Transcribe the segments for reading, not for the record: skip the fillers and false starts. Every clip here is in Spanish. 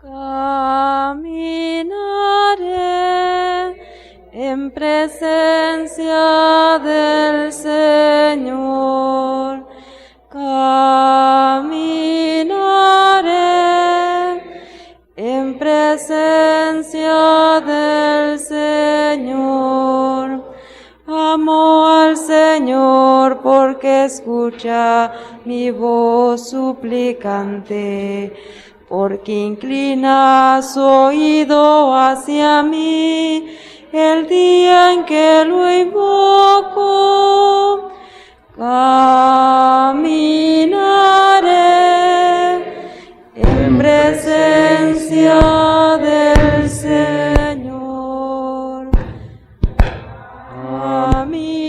Caminaré en presencia del Señor. Caminaré en presencia del Señor. Amo al Señor porque escucha mi voz suplicante, porque inclina su oído hacia mí el día en que lo invoco. Caminaré en presencia del Señor. Caminaré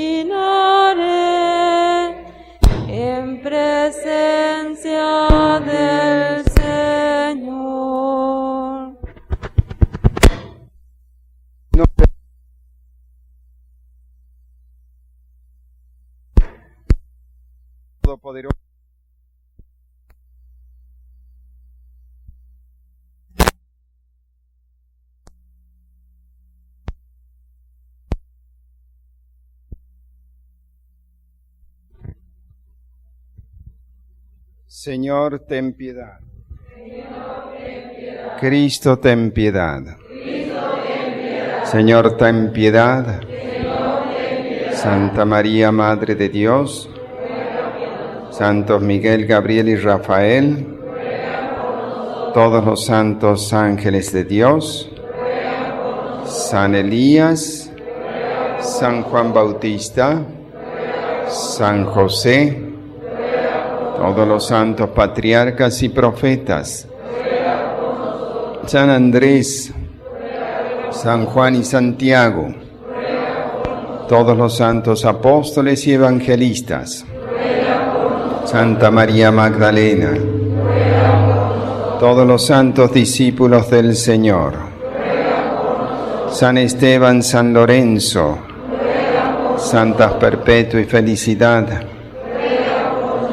en presencia del Señor. Todopoderoso. Señor, ten piedad. Cristo, ten piedad. Señor, ten piedad. Santa María, Madre de Dios, Santos Miguel, Gabriel y Rafael, todos los santos ángeles de Dios, San Elías, San Juan Bautista, San José, todos los santos patriarcas y profetas, San Andrés, San Juan y Santiago, todos los santos apóstoles y evangelistas, Santa María Magdalena, todos los santos discípulos del Señor, San Esteban, San Lorenzo, Santas Perpetua y Felicidad,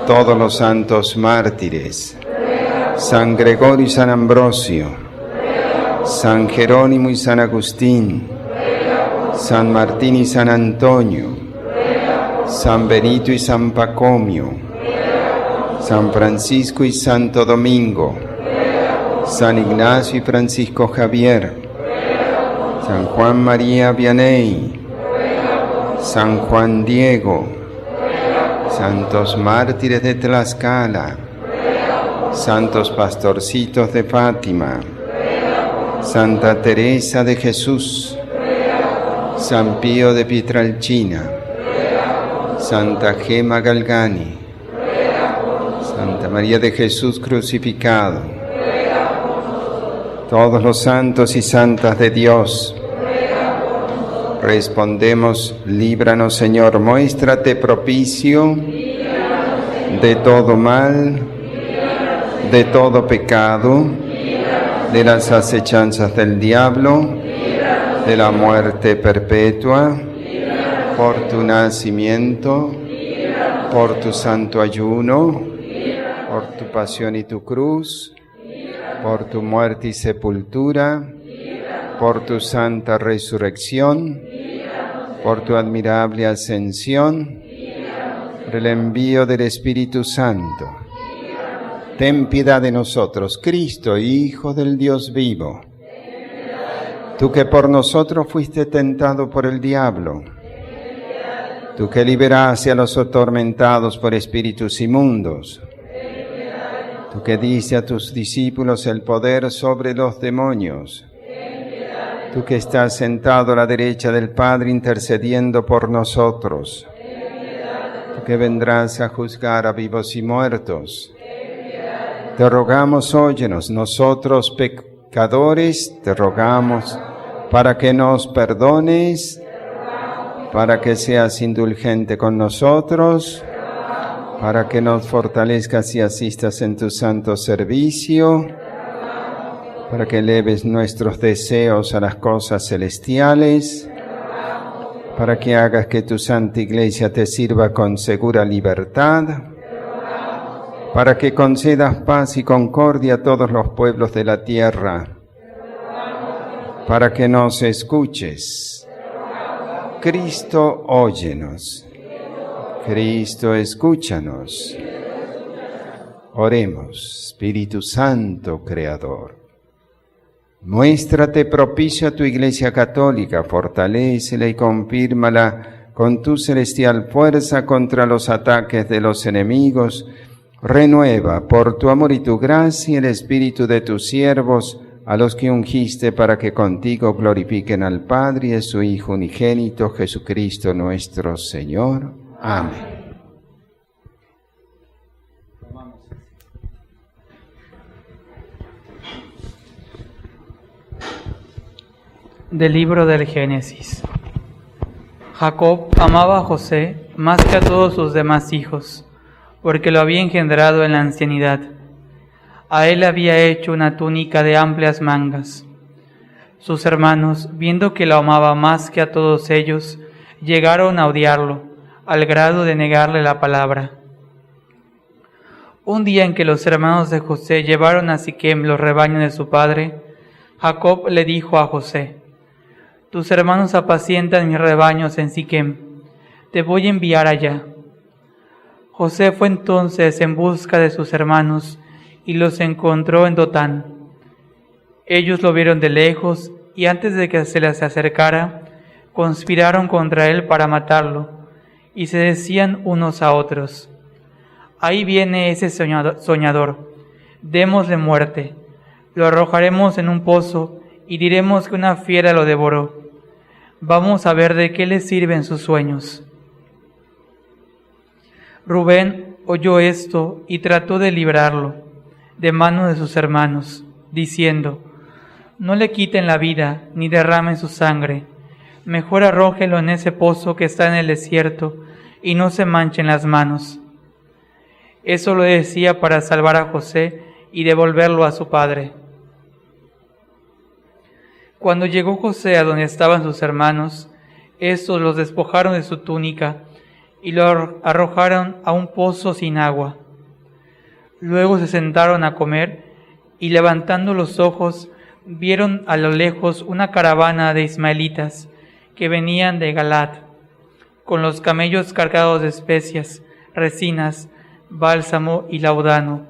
todos los santos mártires, San Gregorio y San Ambrosio, San Jerónimo y San Agustín, San Martín y San Antonio, San Benito y San Pacomio, San Francisco y Santo Domingo, San Ignacio y Francisco Javier, San Juan María Vianney, San Juan Diego, santos mártires de Tlaxcala, santos pastorcitos de Fátima, Santa Teresa de Jesús, San Pío de Pietrelcina, Santa Gema Galgani, Santa María de Jesús crucificado, todos los santos y santas de Dios. Respondemos: líbranos, Señor, muéstrate propicio de todo mal, de todo pecado, de las acechanzas del diablo, de la muerte perpetua, por tu nacimiento, por tu santo ayuno, por tu pasión y tu cruz, por tu muerte y sepultura, por tu santa resurrección, por tu admirable ascensión, por el envío del Espíritu Santo. Ten piedad de nosotros, Cristo, Hijo del Dios vivo. Tú que por nosotros fuiste tentado por el diablo, tú que liberaste a los atormentados por espíritus inmundos, tú que diste a tus discípulos el poder sobre los demonios, tú que estás sentado a la derecha del Padre intercediendo por nosotros, tú que vendrás a juzgar a vivos y muertos, te rogamos, óyenos, nosotros pecadores, te rogamos para que nos perdones, para que seas indulgente con nosotros, para que nos fortalezcas y asistas en tu santo servicio, para que eleves nuestros deseos a las cosas celestiales, para que hagas que tu santa Iglesia te sirva con segura libertad, para que concedas paz y concordia a todos los pueblos de la tierra, para que nos escuches. Cristo, óyenos. Cristo, escúchanos. Oremos, Espíritu Santo, Creador. Muéstrate propicio a tu Iglesia Católica, fortalécela y confírmala con tu celestial fuerza contra los ataques de los enemigos. Renueva por tu amor y tu gracia el espíritu de tus siervos, a los que ungiste para que contigo glorifiquen al Padre y a su Hijo unigénito, Jesucristo nuestro Señor. Amén. Del libro del Génesis. Jacob amaba a José más que a todos sus demás hijos, porque lo había engendrado en la ancianidad. A él había hecho una túnica de amplias mangas. Sus hermanos, viendo que lo amaba más que a todos ellos, llegaron a odiarlo, al grado de negarle la palabra. Un día en que los hermanos de José llevaron a Siquem los rebaños de su padre, Jacob le dijo a José: «Tus hermanos apacientan mis rebaños en Siquem, te voy a enviar allá». José fue entonces en busca de sus hermanos y los encontró en Dotán. Ellos lo vieron de lejos y antes de que se les acercara, conspiraron contra él para matarlo y se decían unos a otros: «Ahí viene ese soñador, démosle muerte, lo arrojaremos en un pozo y diremos que una fiera lo devoró. Vamos a ver de qué le sirven sus sueños». Rubén oyó esto y trató de librarlo de manos de sus hermanos, diciendo: «No le quiten la vida ni derramen su sangre, mejor arrójelo en ese pozo que está en el desierto y no se manchen las manos». Eso lo decía para salvar a José y devolverlo a su padre. Cuando llegó José a donde estaban sus hermanos, estos los despojaron de su túnica y lo arrojaron a un pozo sin agua. Luego se sentaron a comer y levantando los ojos vieron a lo lejos una caravana de ismaelitas que venían de Galaad, con los camellos cargados de especias, resinas, bálsamo y laudano,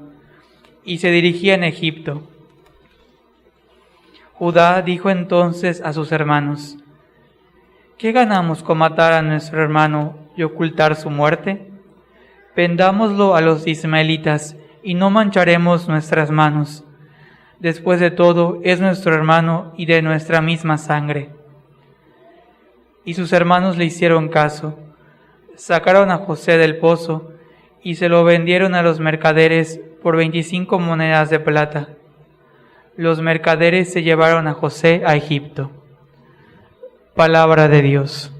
y se dirigían a Egipto. Judá dijo entonces a sus hermanos: «¿Qué ganamos con matar a nuestro hermano y ocultar su muerte? Vendámoslo a los ismaelitas y no mancharemos nuestras manos. Después de todo, es nuestro hermano y de nuestra misma sangre». Y sus hermanos le hicieron caso. Sacaron a José del pozo y se lo vendieron a los mercaderes por 25 monedas de plata. Los mercaderes se llevaron a José a Egipto. Palabra de Dios.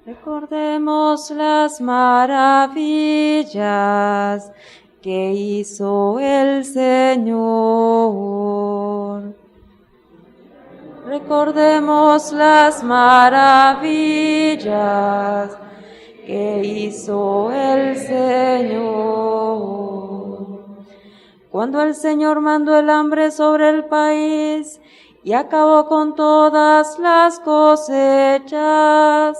Recordemos las maravillas que hizo el Señor. Recordemos las maravillas que hizo el Señor. Cuando el Señor mandó el hambre sobre el país y acabó con todas las cosechas,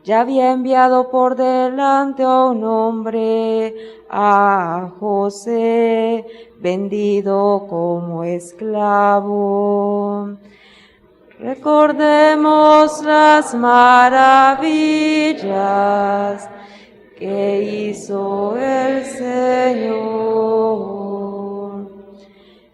ya había enviado por delante a un hombre, a José, vendido como esclavo. Recordemos las maravillas que hizo el Señor.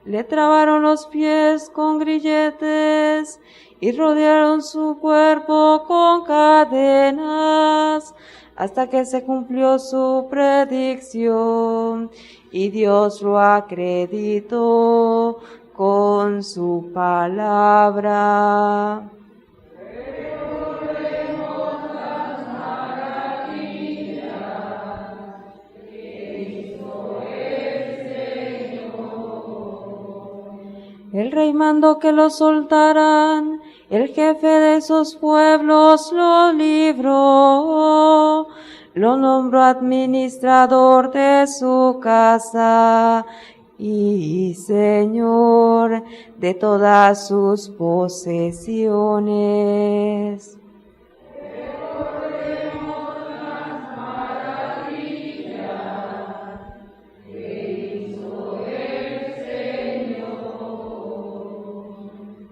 Le trabaron los pies con grilletes y rodearon su cuerpo con cadenas, hasta que se cumplió su predicción y Dios lo acreditó con su palabra. Recordemos las maravillas que hizo el Señor. El rey mandó que lo soltaran El jefe de esos pueblos lo libró, lo nombró administrador de su casa y señor de todas sus posesiones.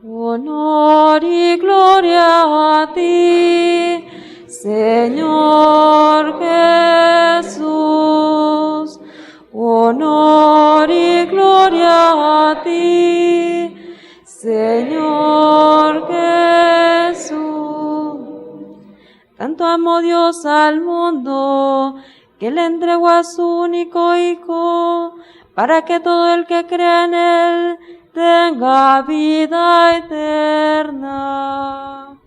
Honor y gloria a ti, Señor Jesús. Honor y gloria a ti, Señor Jesús. Tanto amó Dios al mundo, que le entregó a su único Hijo, para que todo el que cree en Él tenga vida eterna.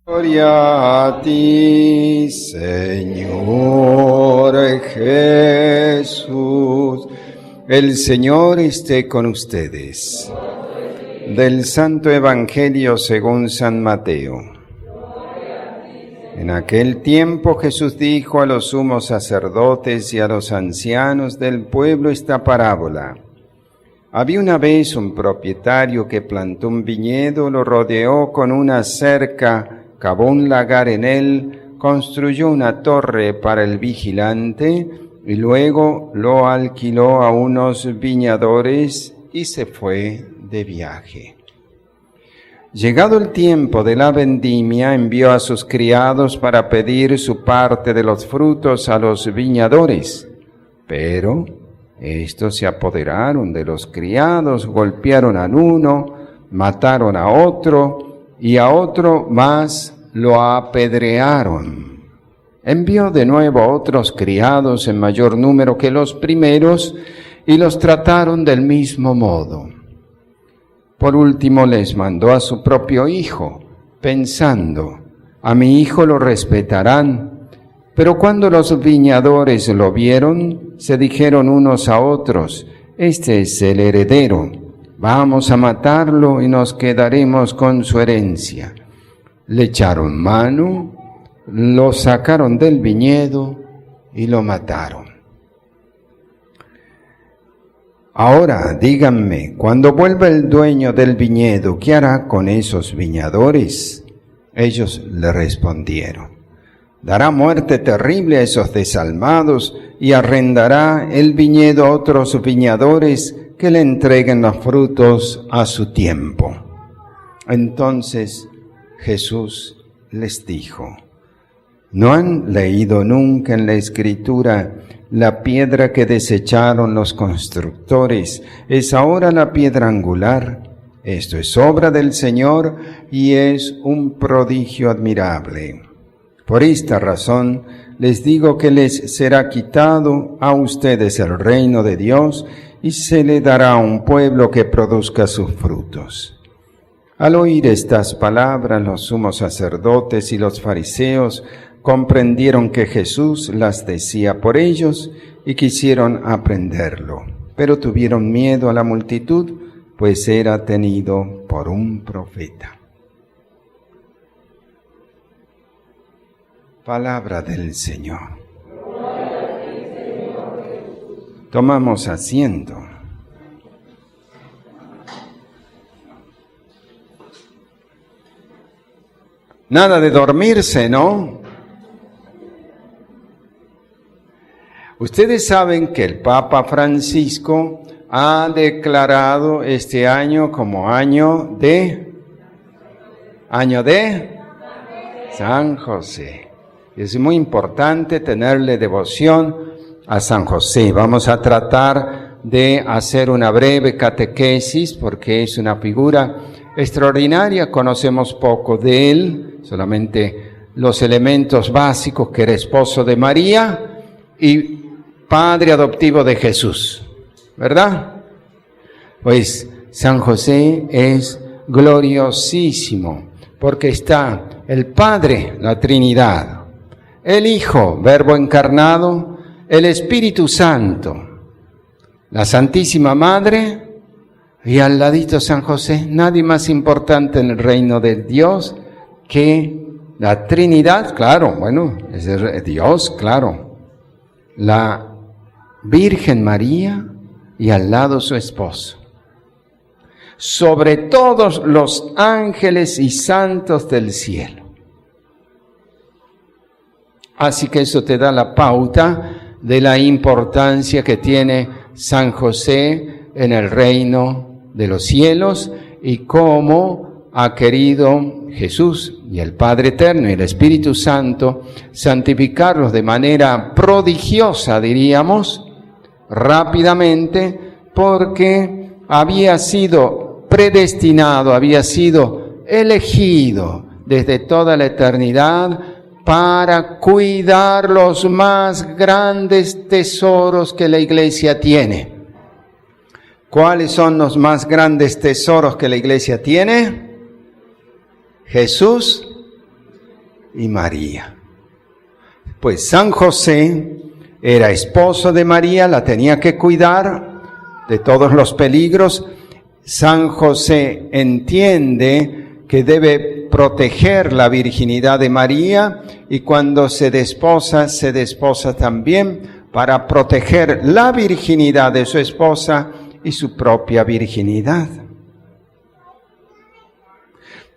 Gloria a ti, Señor Jesús. El Señor esté con ustedes. Del Santo Evangelio según San Mateo. En aquel tiempo Jesús dijo a los sumos sacerdotes y a los ancianos del pueblo esta parábola. Había una vez un propietario que plantó un viñedo, lo rodeó con una cerca, cavó un lagar en él, construyó una torre para el vigilante y luego lo alquiló a unos viñadores y se fue de viaje. Llegado el tiempo de la vendimia, envió a sus criados para pedir su parte de los frutos a los viñadores. Pero estos se apoderaron de los criados, golpearon al uno, mataron a otro y a otro más lo apedrearon. Envió de nuevo a otros criados en mayor número que los primeros y los trataron del mismo modo. Por último les mandó a su propio hijo, pensando, a mi hijo lo respetarán. Pero cuando los viñadores lo vieron, se dijeron unos a otros, este es el heredero, vamos a matarlo y nos quedaremos con su herencia. Le echaron mano, lo sacaron del viñedo y lo mataron. Ahora, díganme, cuando vuelva el dueño del viñedo, ¿qué hará con esos viñadores? Ellos le respondieron, dará muerte terrible a esos desalmados y arrendará el viñedo a otros viñadores que le entreguen los frutos a su tiempo. Entonces Jesús les dijo, ¿no han leído nunca en la Escritura la piedra que desecharon los constructores es ahora la piedra angular? Esto es obra del Señor y es un prodigio admirable. Por esta razón les digo que les será quitado a ustedes el reino de Dios y se le dará a un pueblo que produzca sus frutos. Al oír estas palabras, los sumos sacerdotes y los fariseos comprendieron que Jesús las decía por ellos y quisieron aprenderlo, pero tuvieron miedo a la multitud, pues era tenido por un profeta. Palabra del Señor. Tomamos asiento. Nada de dormirse, ¿no? Ustedes saben que el Papa Francisco ha declarado este año como año de San José. Es muy importante tenerle devoción a San José. Vamos a tratar de hacer una breve catequesis porque es una figura extraordinaria. Conocemos poco de él, solamente los elementos básicos, que era esposo de María y padre adoptivo de Jesús, ¿verdad? Pues San José es gloriosísimo porque está el Padre, la Trinidad, el Hijo, Verbo encarnado, el Espíritu Santo, la Santísima Madre y al ladito San José. Nadie más importante en el reino de Dios que la Trinidad, claro, bueno, es Dios, claro, la Virgen María y al lado su esposo. Sobre todos los ángeles y santos del cielo. Así que eso te da la pauta de la importancia que tiene San José en el reino de los cielos y cómo ha querido Jesús y el Padre Eterno y el Espíritu Santo santificarlos de manera prodigiosa, diríamos, rápidamente, porque había sido predestinado, había sido elegido desde toda la eternidad para cuidar los más grandes tesoros que la Iglesia tiene. ¿Cuáles son los más grandes tesoros que la Iglesia tiene? Jesús y María. Pues San José era esposo de María, la tenía que cuidar de todos los peligros. San José entiende que debe proteger la virginidad de María y cuando se desposa también para proteger la virginidad de su esposa y su propia virginidad.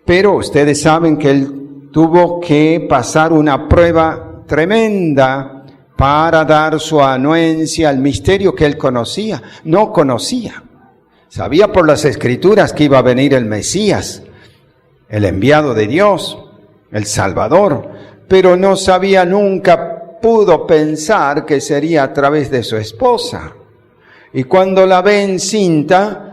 Pero ustedes saben que él tuvo que pasar una prueba tremenda para dar su anuencia al misterio que él conocía. No conocía. Sabía por las Escrituras que iba a venir el Mesías, el enviado de Dios, el Salvador, pero no sabía, nunca pudo pensar que sería a través de su esposa. Y cuando la ve encinta,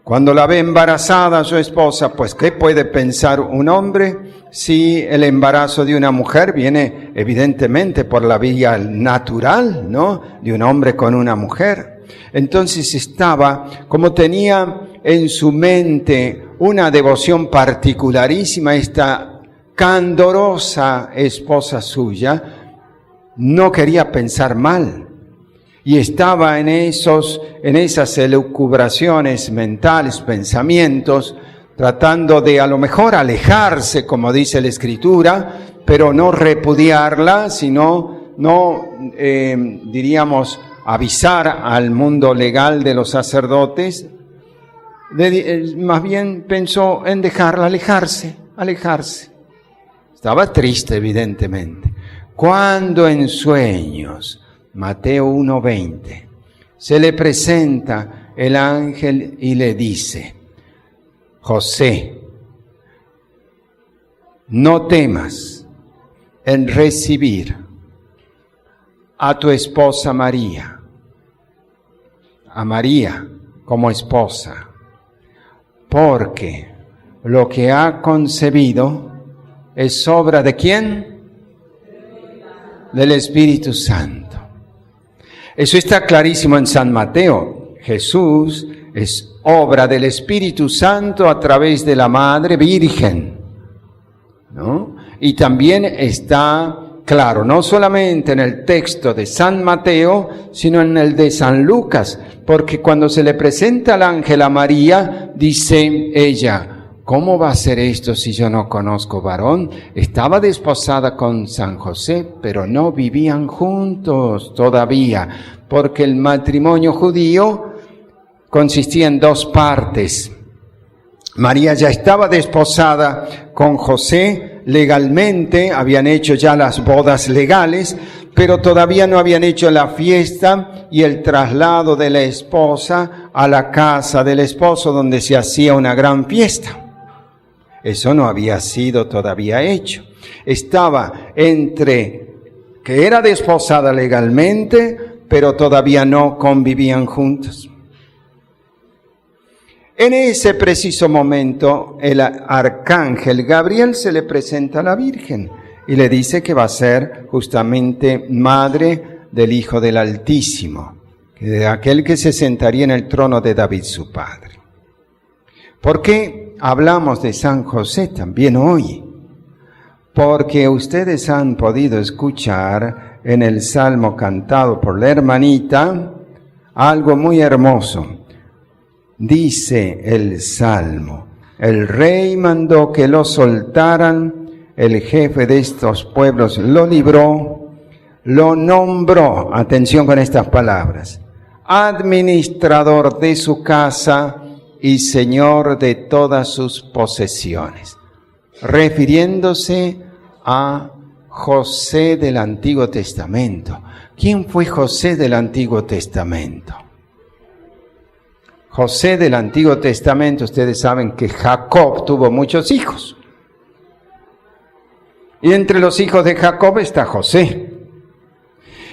cuando la ve embarazada su esposa, pues ¿qué puede pensar un hombre si el embarazo de una mujer viene evidentemente por la vía natural, ¿no? De un hombre con una mujer. Entonces estaba, como tenía en su mente una devoción particularísima, esta candorosa esposa suya, no quería pensar mal. Y estaba en esas elucubraciones mentales, pensamientos, tratando de a lo mejor alejarse, como dice la Escritura, pero no repudiarla, sino diríamos, avisar al mundo legal de los sacerdotes. Más bien pensó en dejarla alejarse. Estaba triste, evidentemente. Cuando en sueños, Mateo 1:20, se le presenta el ángel y le dice: José, no temas en recibir a tu esposa María, a María como esposa, porque lo que ha concebido es obra ¿de quién? Del Espíritu Santo. Eso está clarísimo en San Mateo. Jesús es obra del Espíritu Santo a través de la Madre Virgen, ¿no? Y también está claro, no solamente en el texto de San Mateo, sino en el de San Lucas, porque cuando se le presenta al ángel a María, dice ella: ¿cómo va a ser esto si yo no conozco varón? Estaba desposada con San José, pero no vivían juntos todavía, porque el matrimonio judío consistía en dos partes. María ya estaba desposada con José legalmente, habían hecho ya las bodas legales, pero todavía no habían hecho la fiesta y el traslado de la esposa a la casa del esposo, donde se hacía una gran fiesta. Eso no había sido todavía hecho. Estaba entre que era desposada legalmente, pero todavía no convivían juntos. En ese preciso momento, el arcángel Gabriel se le presenta a la Virgen y le dice que va a ser justamente madre del Hijo del Altísimo, de aquel que se sentaría en el trono de David su padre. ¿Por qué hablamos de San José también hoy? porque ustedes han podido escuchar en el salmo cantado por la hermanita algo muy hermoso. Dice el salmo: el rey mandó que lo soltaran, el jefe de estos pueblos lo libró, lo nombró, atención con estas palabras, administrador de su casa y señor de todas sus posesiones, refiriéndose a José del Antiguo Testamento. ¿Quién fue José del Antiguo Testamento? José del Antiguo Testamento, ustedes saben que Jacob tuvo muchos hijos. Y entre los hijos de Jacob está José.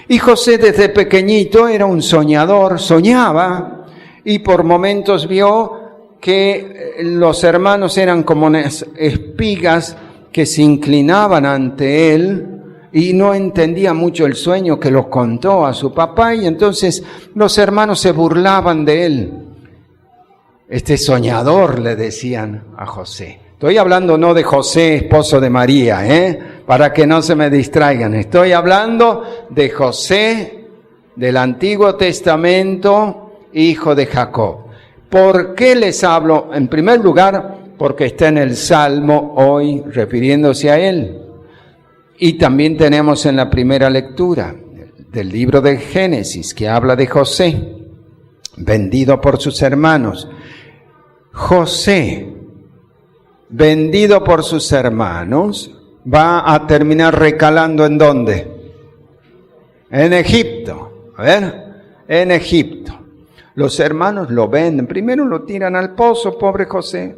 Y José desde pequeñito era un soñador, soñaba, y por momentos vio que los hermanos eran como unas espigas que se inclinaban ante él, y no entendía mucho el sueño que lo contó a su papá, y entonces los hermanos se burlaban de él. Este soñador, le decían a José. Estoy hablando no de José, esposo de María, para que no se me distraigan. Estoy hablando de José del Antiguo Testamento, hijo de Jacob. ¿Por qué les hablo? En primer lugar, porque está en el Salmo hoy refiriéndose a él. Y también tenemos en la primera lectura del libro de Génesis que habla de José, vendido por sus hermanos. José, vendido por sus hermanos, va a terminar recalando ¿en dónde? En Egipto. A ver, en Egipto. Los hermanos lo venden, primero lo tiran al pozo, pobre José.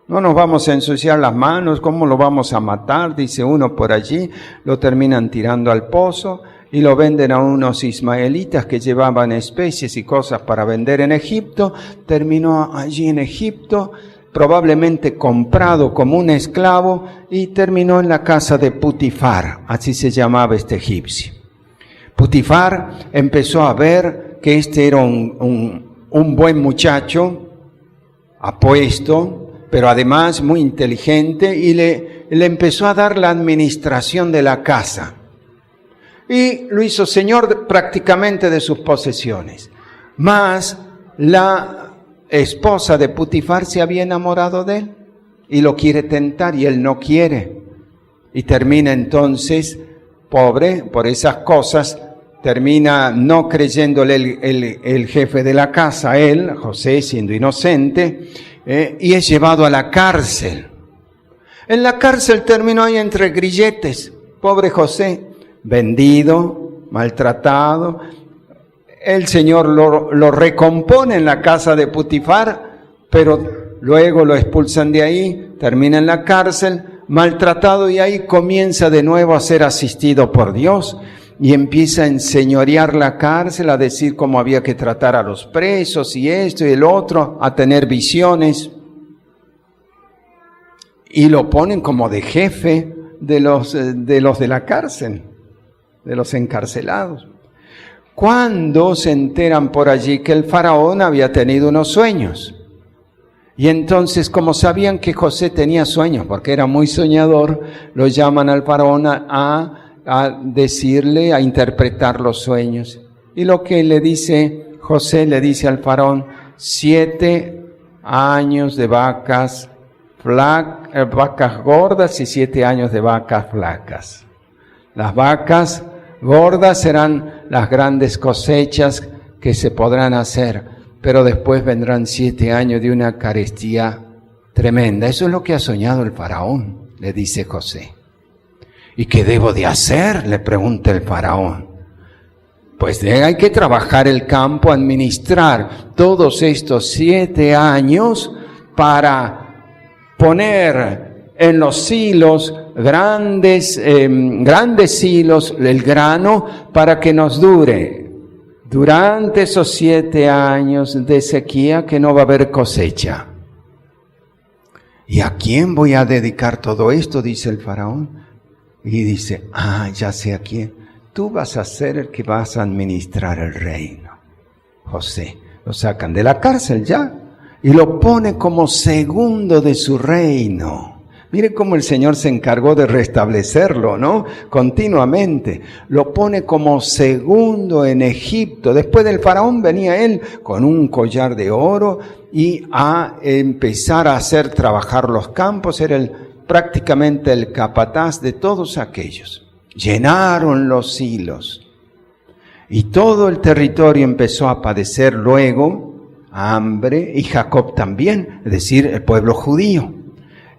No nos vamos a ensuciar las manos, ¿cómo lo vamos a matar? Dice uno por allí, lo terminan tirando al pozo y lo venden a unos ismaelitas que llevaban especies y cosas para vender en Egipto. Terminó allí en Egipto, probablemente comprado como un esclavo, y terminó en la casa de Putifar, así se llamaba este egipcio. Putifar empezó a ver que este era un buen muchacho, apuesto, pero además muy inteligente, y le empezó a dar la administración de la casa. Y lo hizo señor prácticamente de sus posesiones. Mas la esposa de Putifar se había enamorado de él y lo quiere tentar y él no quiere. Y termina entonces, pobre, por esas cosas, termina no creyéndole el jefe de la casa, él, José, siendo inocente, y es llevado a la cárcel. En la cárcel terminó ahí entre grilletes, pobre José, vendido, maltratado. El Señor lo recompone en la casa de Putifar, pero luego lo expulsan de ahí, termina en la cárcel, maltratado, y ahí comienza de nuevo a ser asistido por Dios y empieza a enseñorear la cárcel, a decir cómo había que tratar a los presos y esto y el otro, a tener visiones. Y lo ponen como de jefe de los de la cárcel, de los encarcelados. Cuando se enteran por allí que el faraón había tenido unos sueños. Y entonces, como sabían que José tenía sueños, porque era muy soñador, lo llaman al faraón a decirle, a interpretar los sueños. Y lo que le dice, José le dice al faraón, 7 años de vacas gordas y 7 años de vacas flacas. Las vacas gordas serán las grandes cosechas que se podrán hacer, pero después vendrán 7 años de una carestía tremenda. Eso es lo que ha soñado el faraón, le dice José. ¿Y qué debo de hacer?, le pregunta el faraón. Pues hay que trabajar el campo, administrar todos estos 7 años para poner en los silos, grandes silos, el grano, para que nos dure durante esos 7 años de sequía que no va a haber cosecha. ¿Y a quién voy a dedicar todo esto?, dice el faraón. Y dice, ya sé a quién. Tú vas a ser el que vas a administrar el reino. José, lo sacan de la cárcel ya y lo pone como segundo de su reino. Mire cómo el Señor se encargó de restablecerlo, ¿no? Continuamente. Lo pone como segundo en Egipto. Después del faraón venía él con un collar de oro y a empezar a hacer trabajar los campos. Era prácticamente el capataz de todos aquellos. Llenaron los hilos. Y todo el territorio empezó a padecer luego hambre, y Jacob también, es decir, el pueblo judío.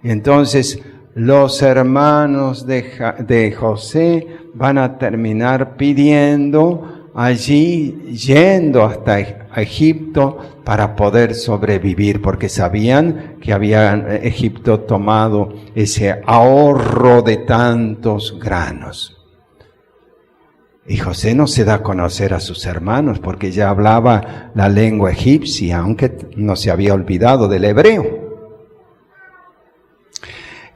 Entonces, los hermanos de José van a terminar pidiendo allí, yendo hasta Egipto para poder sobrevivir, porque sabían que había Egipto tomado ese ahorro de tantos granos. Y José no se da a conocer a sus hermanos porque ya hablaba la lengua egipcia, aunque no se había olvidado del hebreo.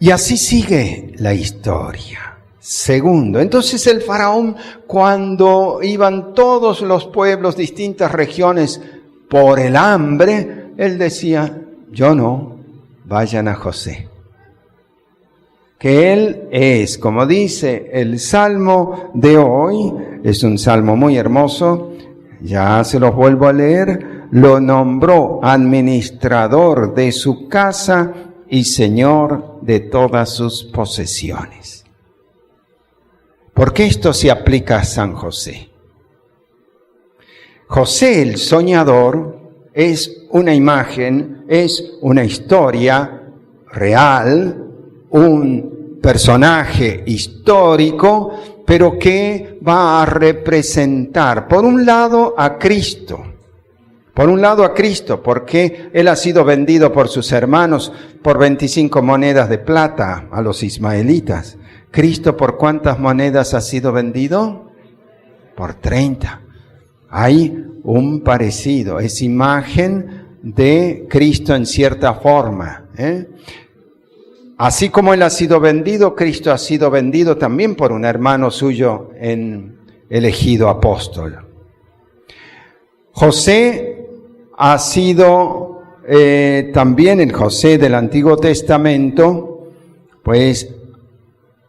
Y así sigue la historia. Segundo, entonces el faraón, cuando iban todos los pueblos, distintas regiones, por el hambre, él decía, yo no, vayan a José. Que él es, como dice el salmo de hoy, es un salmo muy hermoso, ya se los vuelvo a leer, lo nombró administrador de su casa y señor de todas sus posesiones. ¿Por qué esto se aplica a San José? José el soñador es una imagen, es una historia real, un personaje histórico, pero que va a representar, por un lado, a Cristo. Por un lado a Cristo, porque Él ha sido vendido por sus hermanos por 25 monedas de plata a los ismaelitas. ¿Cristo por cuántas monedas ha sido vendido? Por 30. Hay un parecido, es imagen de Cristo en cierta forma, Así como Él ha sido vendido, Cristo ha sido vendido también por un hermano suyo elegido apóstol. José ha sido también el José del Antiguo Testamento, pues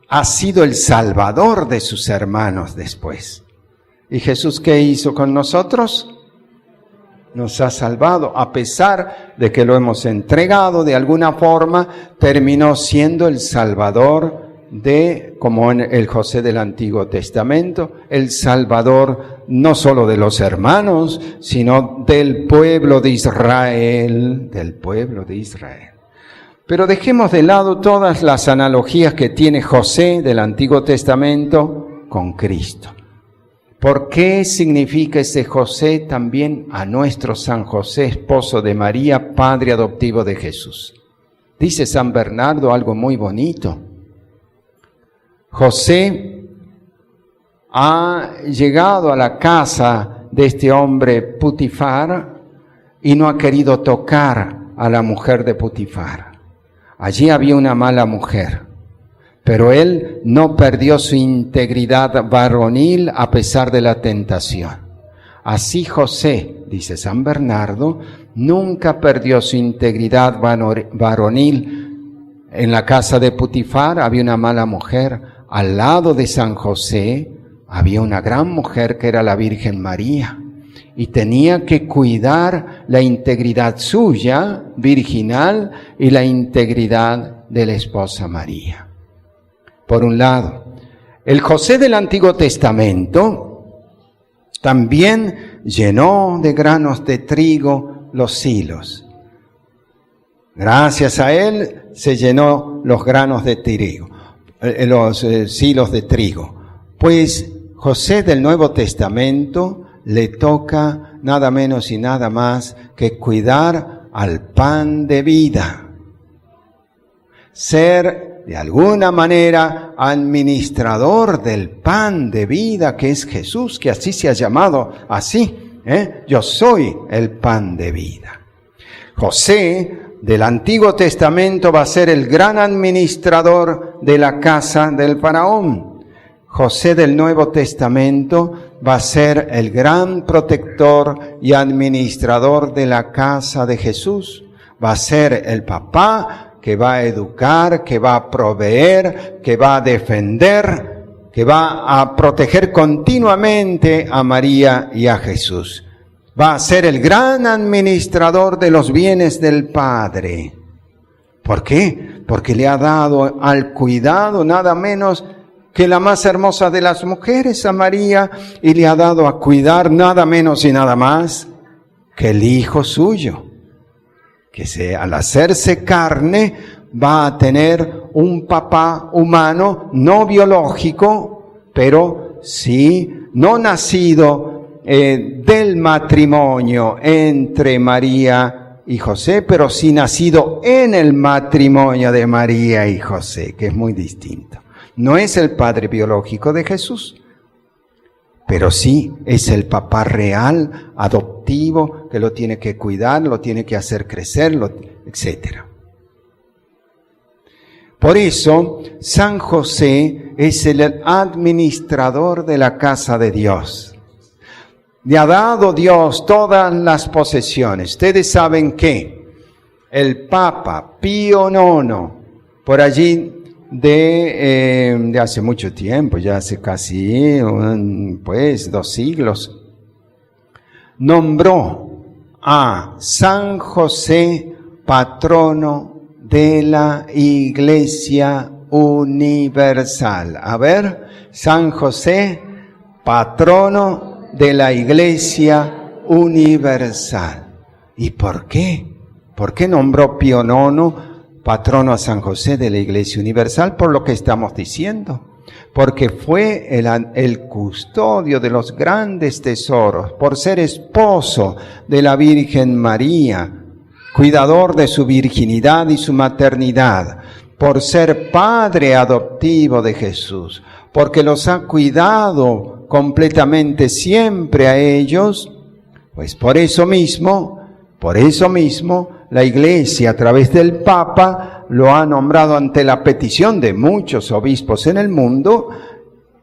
ha sido el salvador de sus hermanos después. ¿Y Jesús qué hizo con nosotros? Nos ha salvado, a pesar de que lo hemos entregado de alguna forma, terminó siendo el salvador como en el José del Antiguo Testamento, el salvador no solo de los hermanos, sino del pueblo de Israel, Pero dejemos de lado todas las analogías que tiene José del Antiguo Testamento con Cristo. ¿Por qué significa ese José también a nuestro San José, esposo de María, padre adoptivo de Jesús? Dice San Bernardo algo muy bonito. José ha llegado a la casa de este hombre Putifar y no ha querido tocar a la mujer de Putifar. Allí había una mala mujer. Pero él no perdió su integridad varonil a pesar de la tentación. Así José, dice San Bernardo, nunca perdió su integridad varonil. En la casa de Putifar había una mala mujer. Al lado de San José había una gran mujer que era la Virgen María. Y tenía que cuidar la integridad suya, virginal, y la integridad de la esposa María. Por un lado, el José del Antiguo Testamento también llenó de granos de trigo los hilos. Gracias a él se llenó los granos de trigo, los hilos de trigo. Pues José del Nuevo Testamento le toca nada menos y nada más que cuidar al pan de vida. Ser de alguna manera administrador del pan de vida que es Jesús, que así se ha llamado así, Yo soy el pan de vida. José del Antiguo Testamento va a ser el gran administrador de la casa del faraón. José del Nuevo Testamento va a ser el gran protector y administrador de la casa de Jesús. Va a ser el papá que va a educar, que va a proveer, que va a defender, que va a proteger continuamente a María y a Jesús. Va a ser el gran administrador de los bienes del Padre. ¿Por qué? Porque le ha dado al cuidado nada menos que la más hermosa de las mujeres, a María, y le ha dado a cuidar nada menos y nada más que el Hijo suyo, que al hacerse carne va a tener un papá humano, no biológico, pero sí, no nacido del matrimonio entre María y José, pero sí nacido en el matrimonio de María y José, que es muy distinto. No es el padre biológico de Jesús, pero sí es el papá real, adoptivo, que lo tiene que cuidar, lo tiene que hacer crecer, etc. Por eso, San José es el administrador de la casa de Dios. Le ha dado Dios todas las posesiones. Ustedes saben que el Papa Pío IX, por allí de hace mucho tiempo, ya hace casi 2 siglos, nombró a San José patrono de la Iglesia Universal. A ver, San José, patrono de la Iglesia Universal. ¿Y por qué? ¿Por qué nombró Pío IX patrono a San José de la Iglesia Universal? Por lo que estamos diciendo. Porque fue el custodio de los grandes tesoros, por ser esposo de la Virgen María, cuidador de su virginidad y su maternidad, por ser padre adoptivo de Jesús, porque los ha cuidado completamente siempre a ellos, pues por eso mismo, la Iglesia, a través del Papa, lo ha nombrado ante la petición de muchos obispos en el mundo,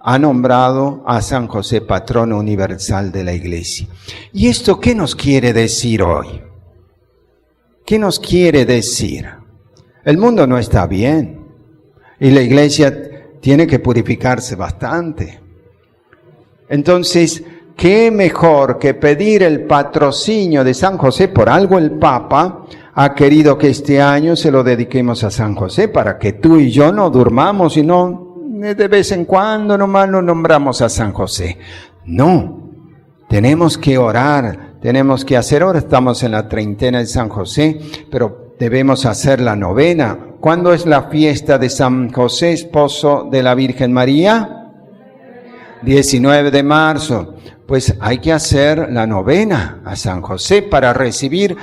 ha nombrado a San José patrono universal de la Iglesia. ¿Y esto qué nos quiere decir hoy? ¿Qué nos quiere decir? El mundo no está bien y la Iglesia tiene que purificarse bastante. Entonces, ¿qué mejor que pedir el patrocinio de San José? Por algo el Papa ha querido que este año se lo dediquemos a San José, para que tú y yo no durmamos y no de vez en cuando nomás nos nombramos a San José. No, tenemos que orar, tenemos que hacer, ahora estamos en la treintena de San José, pero debemos hacer la novena. ¿Cuándo es la fiesta de San José, esposo de la Virgen María? 19 de marzo. Pues hay que hacer la novena a San José para recibir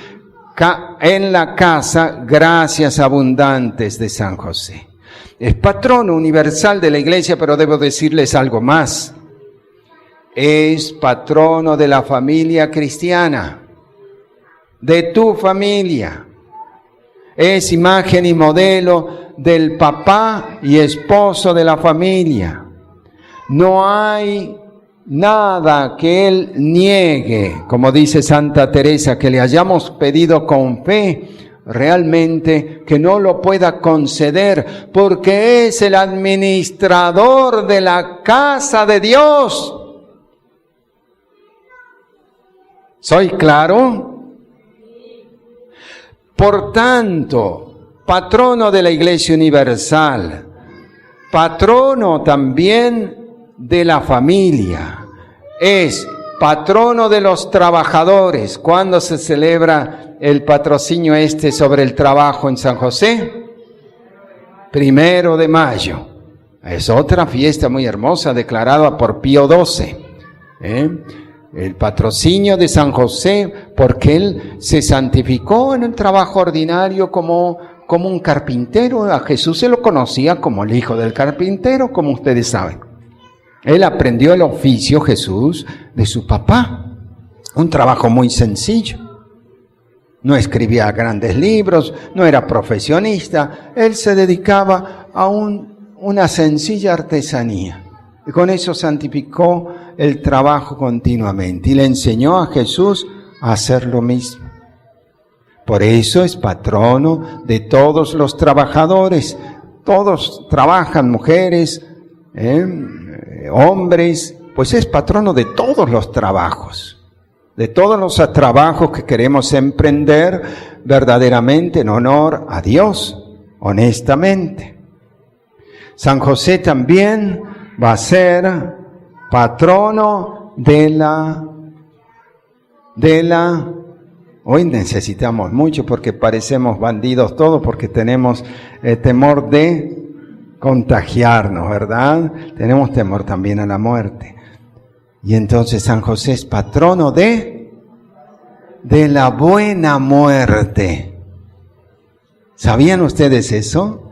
en la casa gracias abundantes de San José. Es patrono universal de la Iglesia, pero debo decirles algo más. Es patrono de la familia cristiana, de tu familia. Es imagen y modelo del papá y esposo de la familia. No hay nada que él niegue, como dice Santa Teresa, que le hayamos pedido con fe, realmente que no lo pueda conceder, porque es el administrador de la casa de Dios. ¿Soy claro? Por tanto, patrono de la Iglesia Universal, patrono también de la familia, es patrono de los trabajadores. ¿Cuándo se celebra el patrocinio sobre el trabajo en San José? 1 de mayo. Es otra fiesta muy hermosa declarada por Pío XII. El patrocinio de San José, porque él se santificó en el trabajo ordinario como un carpintero. A Jesús se lo conocía como el hijo del carpintero, como ustedes saben. Él aprendió el oficio, Jesús, de su papá. Un trabajo muy sencillo. No escribía grandes libros, no era profesionista. Él se dedicaba a una sencilla artesanía. Y con eso santificó el trabajo continuamente. Y le enseñó a Jesús a hacer lo mismo. Por eso es patrono de todos los trabajadores. Todos trabajan, mujeres, hombres, pues es patrono de todos los trabajos. De todos los trabajos que queremos emprender verdaderamente en honor a Dios, honestamente. San José también va a ser patrono de la... Hoy necesitamos mucho porque parecemos bandidos todos, porque tenemos temor de contagiarnos, ¿verdad? Tenemos temor también a la muerte. Y entonces San José es patrono de la buena muerte. ¿Sabían ustedes eso?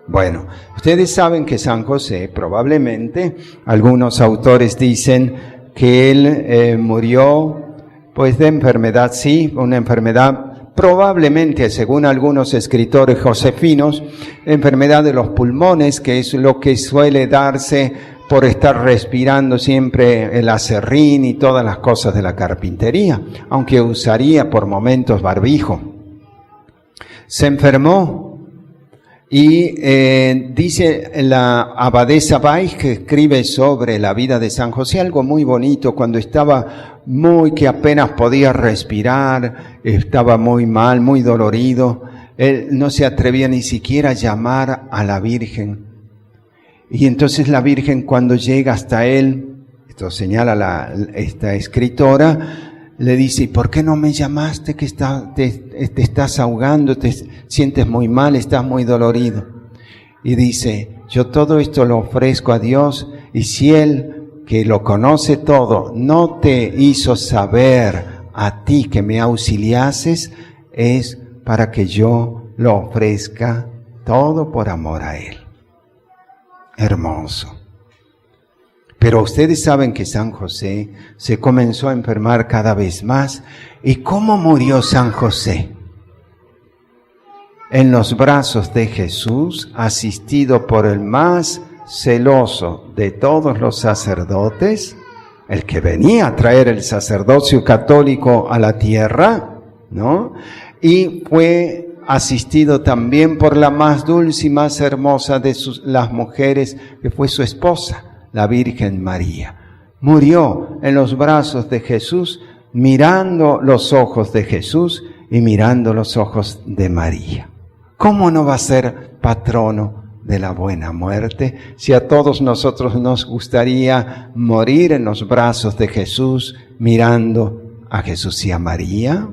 Bueno, ustedes saben que San José, probablemente, algunos autores dicen que él murió pues de enfermedad, sí, una enfermedad probablemente, según algunos escritores josefinos, enfermedad de los pulmones, que es lo que suele darse por estar respirando siempre el aserrín y todas las cosas de la carpintería, aunque usaría por momentos barbijo. Se enfermó y dice la abadesa Weiss, que escribe sobre la vida de San José, algo muy bonito, cuando estaba que apenas podía respirar, estaba muy mal, muy dolorido, él no se atrevía ni siquiera a llamar a la Virgen. Y entonces la Virgen, cuando llega hasta él, esto señala esta escritora, le dice: ¿y por qué no me llamaste, que te estás ahogando, te sientes muy mal, estás muy dolorido? Y dice: yo todo esto lo ofrezco a Dios, y si Él, que lo conoce todo, no te hizo saber a ti que me auxiliases, es para que yo lo ofrezca todo por amor a Él. Hermoso. Pero ustedes saben que San José se comenzó a enfermar cada vez más. ¿Y cómo murió San José? En los brazos de Jesús, asistido por el más celoso de todos los sacerdotes, el que venía a traer el sacerdocio católico a la tierra, ¿no? Y fue asistido también por la más dulce y más hermosa de las mujeres, que fue su esposa, la Virgen María. Murió en los brazos de Jesús, mirando los ojos de Jesús y mirando los ojos de María. ¿Cómo no va a ser patrono de la buena muerte si a todos nosotros nos gustaría morir en los brazos de Jesús, mirando a Jesús y a María?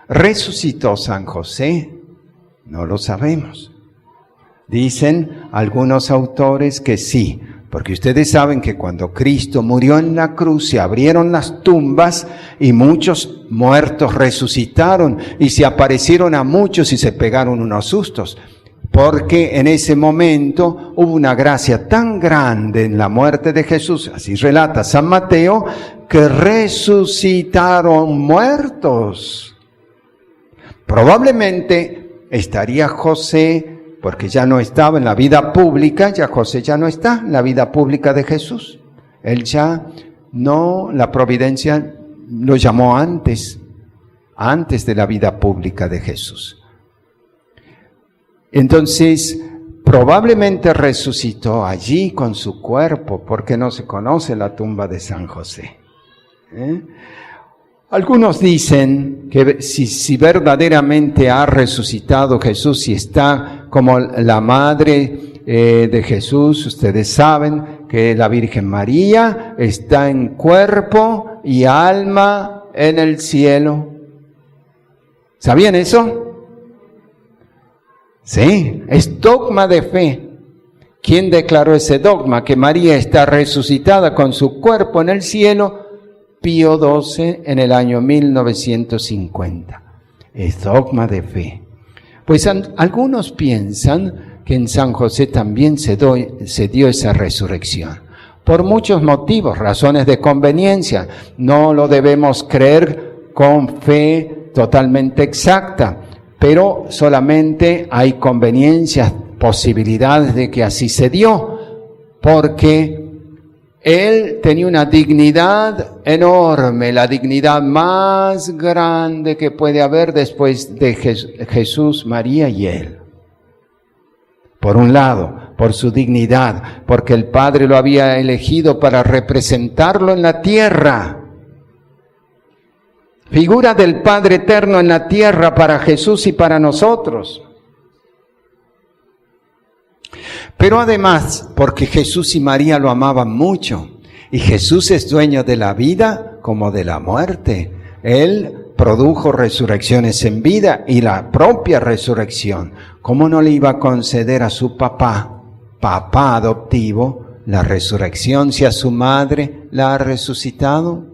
¿Resucitó San José? No lo sabemos. Dicen algunos autores que sí, porque ustedes saben que cuando Cristo murió en la cruz se abrieron las tumbas y muchos muertos resucitaron y se aparecieron a muchos y se pegaron unos sustos, porque en ese momento hubo una gracia tan grande en la muerte de Jesús, así relata San Mateo, que resucitaron muertos. Probablemente estaría José, porque ya no estaba en la vida pública, ya José ya no está en la vida pública de Jesús. Él ya no, la providencia lo llamó antes de la vida pública de Jesús. Entonces, probablemente resucitó allí con su cuerpo, porque no se conoce la tumba de San José. Algunos dicen que si verdaderamente ha resucitado Jesús, si está como la madre de Jesús, ustedes saben que la Virgen María está en cuerpo y alma en el cielo. ¿Sabían eso? Sí, es dogma de fe. ¿Quién declaró ese dogma? Que María está resucitada con su cuerpo en el cielo. Pío XII en el año 1950. Es dogma de fe. Pues algunos piensan que en San José también se dio esa resurrección. Por muchos motivos, razones de conveniencia. No lo debemos creer con fe totalmente exacta, pero solamente hay conveniencias, posibilidades de que así se dio, porque Él tenía una dignidad enorme, la dignidad más grande que puede haber después de Jesús, María y él. Por un lado, por su dignidad, porque el Padre lo había elegido para representarlo en la tierra. Figura del Padre eterno en la tierra para Jesús y para nosotros. Pero además, porque Jesús y María lo amaban mucho, y Jesús es dueño de la vida como de la muerte. Él produjo resurrecciones en vida y la propia resurrección. ¿Cómo no le iba a conceder a su papá adoptivo, la resurrección si a su madre la ha resucitado?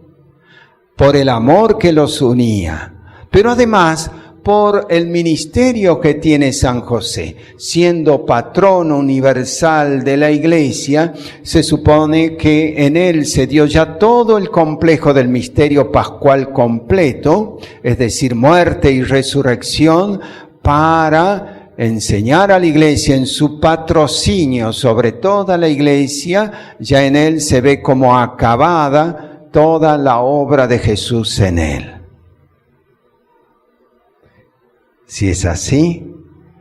Por el amor que los unía, pero además por el ministerio que tiene San José. Siendo patrono universal de la Iglesia, se supone que en él se dio ya todo el complejo del misterio pascual completo, es decir, muerte y resurrección, para enseñar a la Iglesia en su patrocinio sobre toda la Iglesia. Ya en él se ve como acabada toda la obra de Jesús en él. Si es así,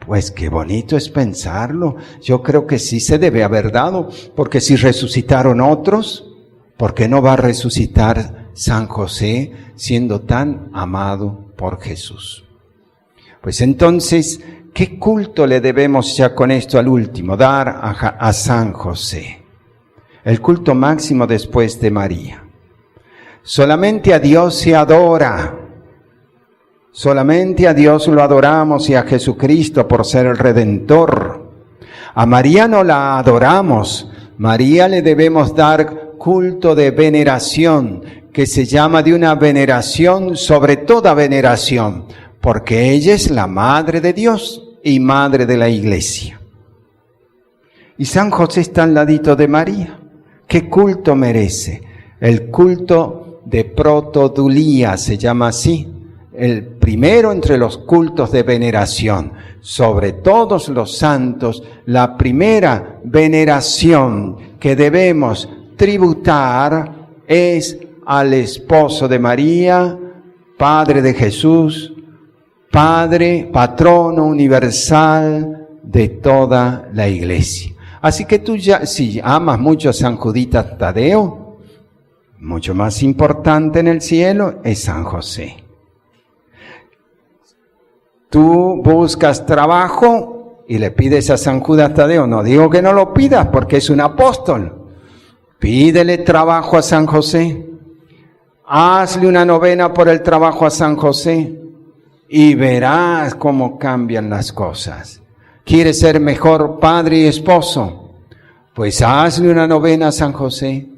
pues qué bonito es pensarlo. Yo creo que sí se debe haber dado, porque si resucitaron otros, ¿por qué no va a resucitar San José siendo tan amado por Jesús? Pues entonces, ¿qué culto le debemos ya con esto al último? Dar a San José. El culto máximo después de María. Solamente a Dios se adora. Solamente a Dios lo adoramos y a Jesucristo por ser el Redentor. A María no la adoramos. María le debemos dar culto de veneración, que se llama de una veneración sobre toda veneración, porque ella es la Madre de Dios y Madre de la Iglesia. Y San José está al ladito de María. ¿Qué culto merece? El culto de protodulía se llama así. El primero entre los cultos de veneración, sobre todos los santos, la primera veneración que debemos tributar es al esposo de María, Padre de Jesús, Padre, patrono universal de toda la Iglesia. Así que tú ya, si amas mucho a San Juditas Tadeo, mucho más importante en el cielo es San José. Tú buscas trabajo y le pides a San Judas Tadeo. No digo que no lo pidas porque es un apóstol. Pídele trabajo a San José. Hazle una novena por el trabajo a San José y verás cómo cambian las cosas. ¿Quieres ser mejor padre y esposo? Pues hazle una novena a San José.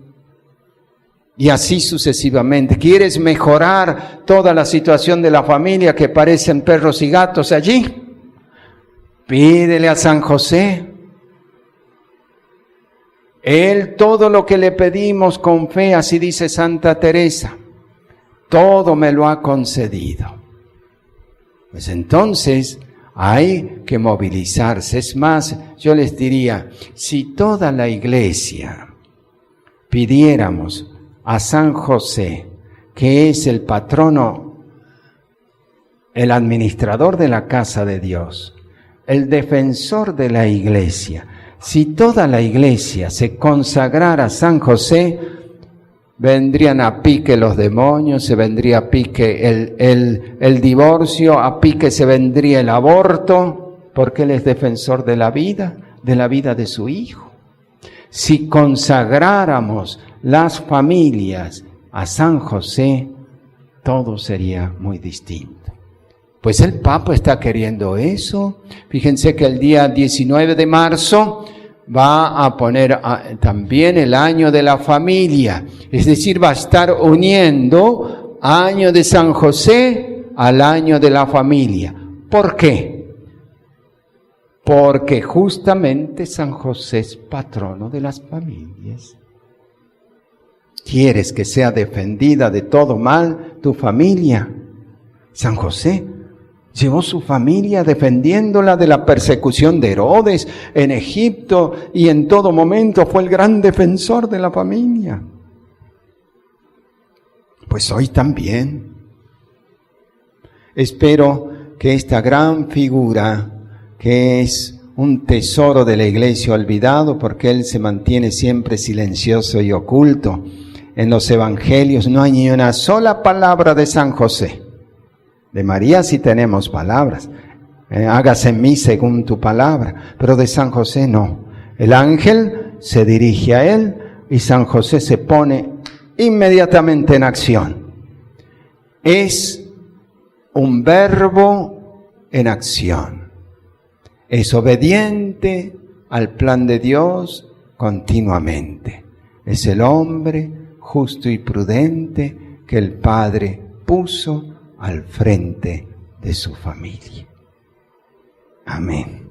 Y así sucesivamente. ¿Quieres mejorar toda la situación de la familia que parecen perros y gatos allí? Pídele a San José. Él todo lo que le pedimos con fe, así dice Santa Teresa, todo me lo ha concedido. Pues entonces hay que movilizarse. Es más, yo les diría, si toda la Iglesia pidiéramos a San José, que es el patrono, el administrador de la casa de Dios, el defensor de la Iglesia, si toda la Iglesia se consagrara a San José, vendrían a pique los demonios, se vendría a pique el divorcio, a pique se vendría el aborto, porque Él es defensor de la vida de su Hijo. Si consagráramos las familias a San José, todo sería muy distinto. Pues el Papa está queriendo eso. Fíjense que el día 19 de marzo va a poner también el año de la familia. Es decir, va a estar uniendo año de San José al año de la familia. ¿Por qué? Porque justamente San José es patrono de las familias. ¿Quieres que sea defendida de todo mal tu familia? San José, Llevó su familia defendiéndola de la persecución de Herodes en Egipto y en todo momento fue el gran defensor de la familia. Pues hoy también. Espero que esta gran figura, que es un tesoro de la iglesia olvidado porque él se mantiene siempre silencioso y oculto, en los evangelios no hay ni una sola palabra de San José. De María sí tenemos palabras, hágase en mí según tu palabra, pero de San José no. El ángel se dirige a él y San José se pone inmediatamente en acción. Es un verbo en acción. Es obediente al plan de Dios continuamente. Es el hombre justo y prudente que el Padre puso al frente de su familia. Amén.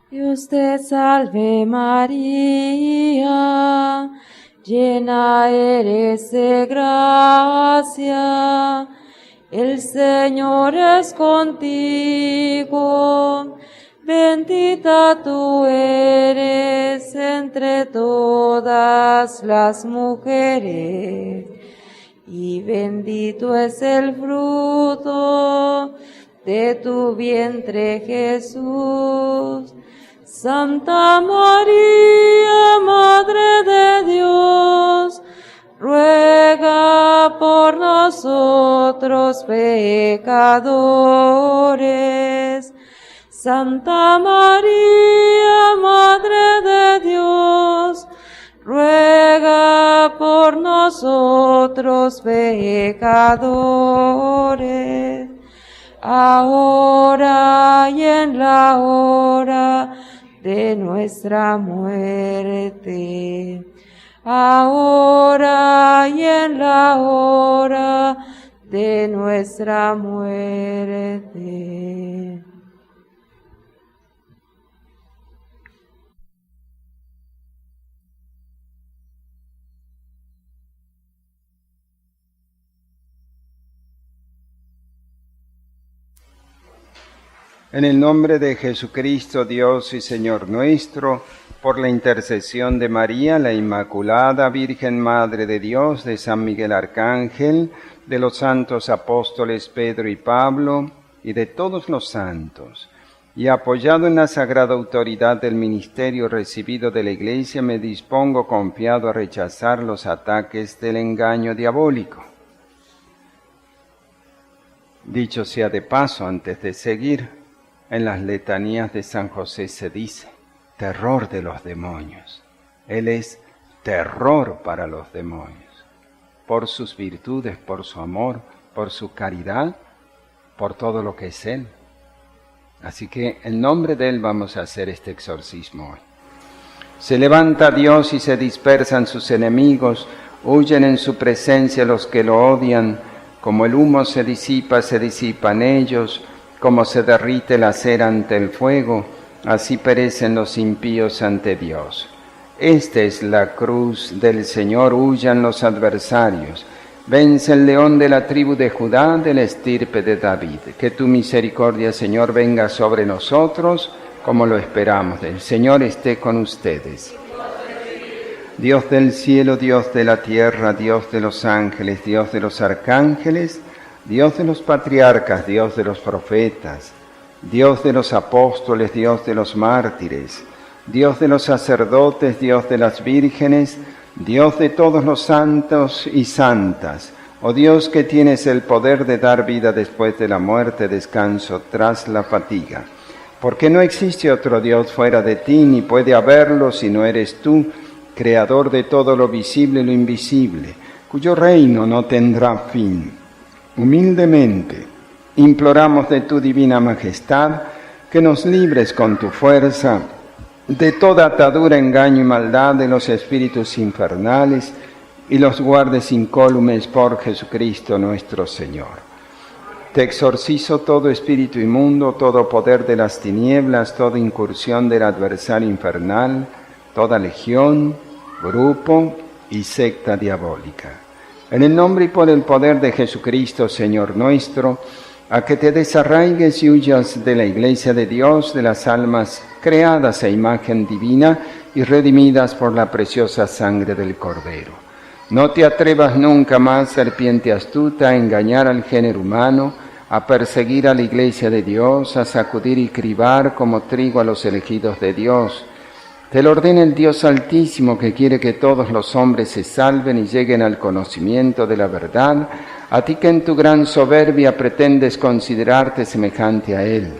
Dios te salve María, llena eres de gracia, el Señor es contigo, bendita tú eres entre todas las mujeres, y bendito es el fruto de tu vientre Jesús. Santa María, Madre de Dios, ruega por nosotros pecadores. Santa María, Madre de Dios, ruega por nosotros pecadores, ahora y en la hora de nuestra muerte. Ahora y en la hora de nuestra muerte. En el nombre de Jesucristo, Dios y Señor nuestro, por la intercesión de María, la Inmaculada Virgen Madre de Dios, de San Miguel Arcángel, de los santos apóstoles Pedro y Pablo, y de todos los santos, y apoyado en la sagrada autoridad del ministerio recibido de la Iglesia, me dispongo confiado a rechazar los ataques del engaño diabólico. Dicho sea de paso, antes de seguir, en las letanías de San José se dice, terror de los demonios. Él es terror para los demonios, por sus virtudes, por su amor, por su caridad, por todo lo que es Él. Así que en nombre de Él vamos a hacer este exorcismo hoy. Se levanta Dios y se dispersan sus enemigos, huyen en su presencia los que lo odian, como el humo se disipan ellos, como se derrite la cera ante el fuego, así perecen los impíos ante Dios. Esta es la cruz del Señor, huyan los adversarios. Vence el león de la tribu de Judá, de la estirpe de David. Que tu misericordia, Señor, venga sobre nosotros, como lo esperamos. El Señor esté con ustedes. Dios del cielo, Dios de la tierra, Dios de los ángeles, Dios de los arcángeles, Dios de los patriarcas, Dios de los profetas, Dios de los apóstoles, Dios de los mártires, Dios de los sacerdotes, Dios de las vírgenes, Dios de todos los santos y santas, oh Dios que tienes el poder de dar vida después de la muerte, descanso tras la fatiga. Porque no existe otro Dios fuera de ti, ni puede haberlo si no eres tú, creador de todo lo visible y lo invisible, cuyo reino no tendrá fin. Humildemente imploramos de tu divina majestad que nos libres con tu fuerza de toda atadura, engaño y maldad de los espíritus infernales y los guardes incólumes por Jesucristo nuestro Señor. Te exorcizo todo espíritu inmundo, todo poder de las tinieblas, toda incursión del adversario infernal, toda legión, grupo y secta diabólica. En el nombre y por el poder de Jesucristo, Señor nuestro, a que te desarraigues y huyas de la Iglesia de Dios, de las almas creadas a imagen divina y redimidas por la preciosa sangre del Cordero. No te atrevas nunca más, serpiente astuta, a engañar al género humano, a perseguir a la Iglesia de Dios, a sacudir y cribar como trigo a los elegidos de Dios. Te lo ordena el Dios Altísimo, que quiere que todos los hombres se salven y lleguen al conocimiento de la verdad, a ti que en tu gran soberbia pretendes considerarte semejante a Él.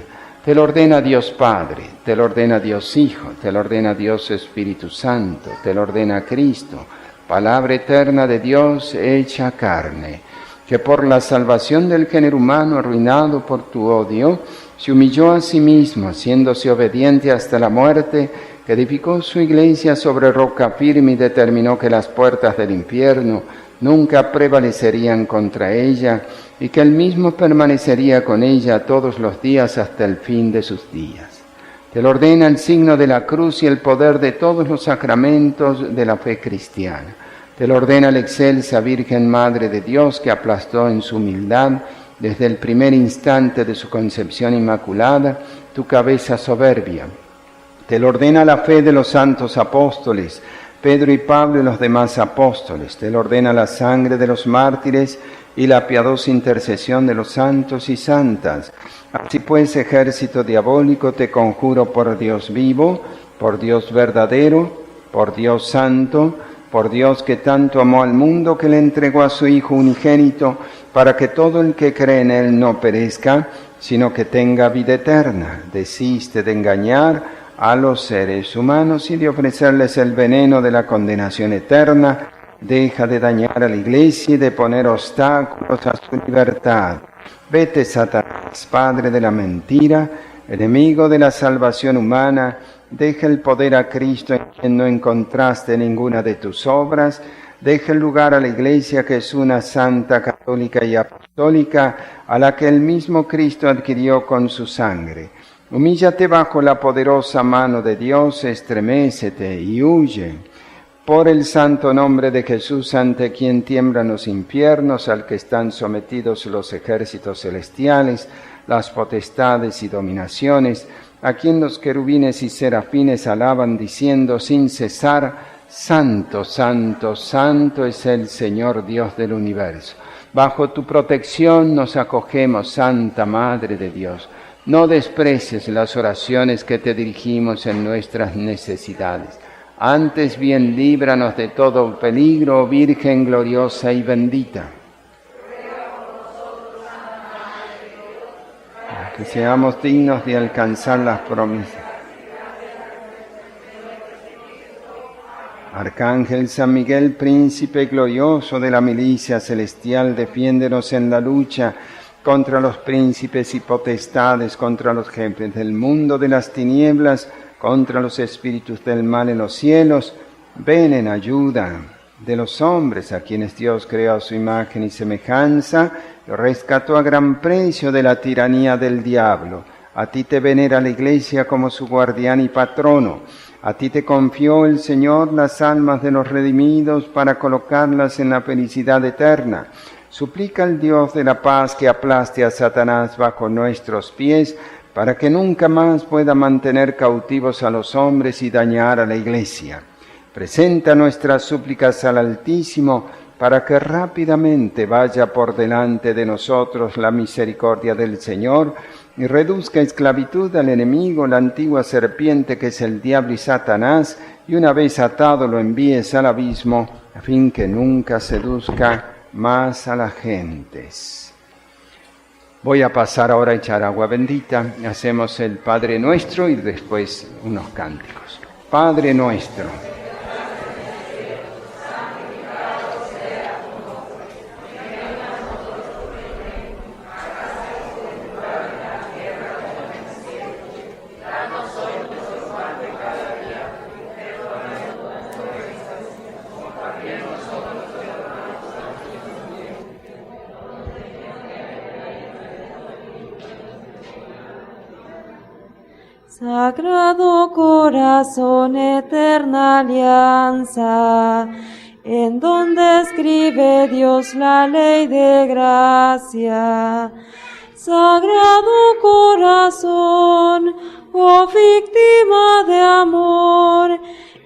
Te lo ordena Dios Padre, te lo ordena Dios Hijo, te lo ordena Dios Espíritu Santo, te lo ordena Cristo, palabra eterna de Dios hecha carne, que por la salvación del género humano arruinado por tu odio, se humilló a sí mismo, haciéndose obediente hasta la muerte, que edificó su iglesia sobre roca firme y determinó que las puertas del infierno nunca prevalecerían contra ella, y que él mismo permanecería con ella todos los días hasta el fin de sus días. Te lo ordena el signo de la cruz y el poder de todos los sacramentos de la fe cristiana. Te lo ordena la excelsa Virgen Madre de Dios, que aplastó en su humildad, desde el primer instante de su concepción inmaculada, tu cabeza soberbia. Te lo ordena la fe de los santos apóstoles, Pedro y Pablo y los demás apóstoles. Te lo ordena la sangre de los mártires y la piadosa intercesión de los santos y santas. Así pues, ejército diabólico, te conjuro por Dios vivo, por Dios verdadero, por Dios santo, por Dios que tanto amó al mundo, que le entregó a su Hijo unigénito, para que todo el que cree en Él no perezca, sino que tenga vida eterna. Desiste de engañar a los seres humanos y de ofrecerles el veneno de la condenación eterna. Deja de dañar a la Iglesia y de poner obstáculos a su libertad. Vete, Satanás, padre de la mentira, enemigo de la salvación humana. Deja el poder a Cristo, en quien no encontraste ninguna de tus obras. Deja el lugar a la Iglesia, que es una santa, católica y apostólica, a la que el mismo Cristo adquirió con su sangre. Humíllate bajo la poderosa mano de Dios, estremécete y huye. Por el santo nombre de Jesús, ante quien tiemblan los infiernos, al que están sometidos los ejércitos celestiales, las potestades y dominaciones, a quien los querubines y serafines alaban diciendo sin cesar: Santo, santo, santo es el Señor Dios del universo. Bajo tu protección nos acogemos, Santa Madre de Dios. No desprecies las oraciones que te dirigimos en nuestras necesidades. Antes bien, líbranos de todo peligro, oh Virgen gloriosa y bendita. Para que seamos dignos de alcanzar las promesas. Arcángel San Miguel, príncipe glorioso de la milicia celestial, defiéndenos en la lucha contra los príncipes y potestades, contra los jefes del mundo de las tinieblas, contra los espíritus del mal en los cielos. Ven en ayuda de los hombres, a quienes Dios creó a su imagen y semejanza, y rescató a gran precio de la tiranía del diablo. A ti te venera la Iglesia como su guardián y patrono. A ti te confió el Señor las almas de los redimidos para colocarlas en la felicidad eterna. Suplica al Dios de la paz que aplaste a Satanás bajo nuestros pies, para que nunca más pueda mantener cautivos a los hombres y dañar a la Iglesia. Presenta nuestras súplicas al Altísimo, para que rápidamente vaya por delante de nosotros la misericordia del Señor, y reduzca a esclavitud al enemigo, la antigua serpiente que es el diablo y Satanás, y una vez atado lo envíes al abismo, a fin que nunca seduzca más a las gentes. Voy a pasar ahora a echar agua bendita. Hacemos el Padre Nuestro y después unos cánticos. Padre nuestro. Sagrado corazón, eterna alianza, en donde escribe Dios la ley de gracia. Sagrado corazón, oh víctima de amor,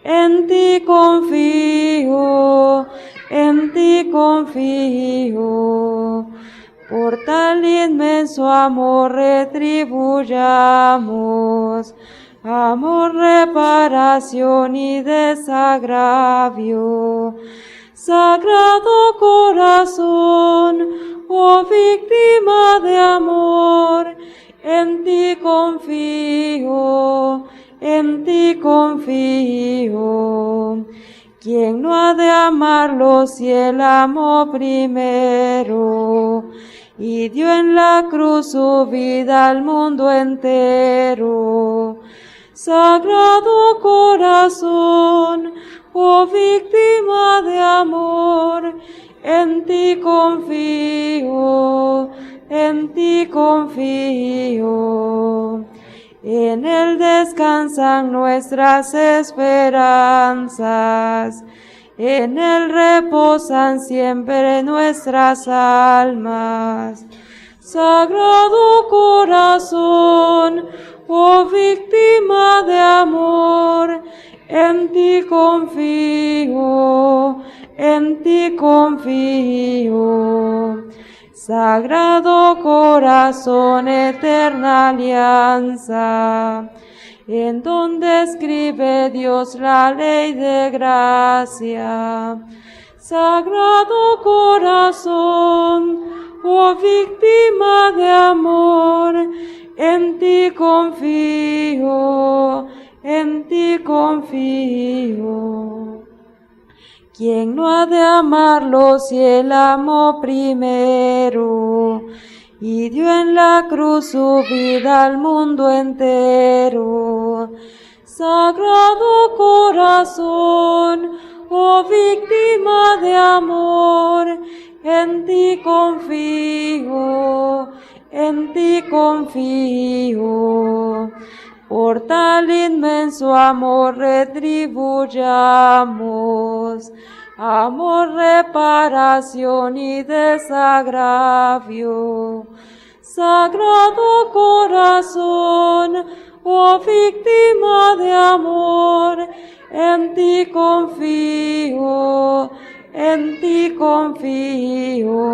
en ti confío, en ti confío. Por tal inmenso amor retribuyamos, amor, reparación y desagravio. Sagrado corazón, oh víctima de amor, en ti confío, en ti confío. ¿Quién no ha de amarlo si él amó primero y dio en la cruz su vida al mundo entero? Sagrado corazón, oh víctima de amor, en ti confío, en ti confío. En él descansan nuestras esperanzas, en él reposan siempre nuestras almas. Sagrado corazón, oh víctima de amor, en ti confío, en ti confío. Sagrado corazón, eterna alianza, en donde escribe Dios la ley de gracia. Sagrado corazón, oh víctima de amor, en ti confío, en ti confío. ¿Quién no ha de amarlo si él amó primero y dio en la cruz su vida al mundo entero? Sagrado corazón, oh víctima de amor, en ti confío, en ti confío. Por tal inmenso amor retribuyamos, amor, reparación y desagravio. Sagrado corazón, oh víctima de amor, en ti confío, en ti confío.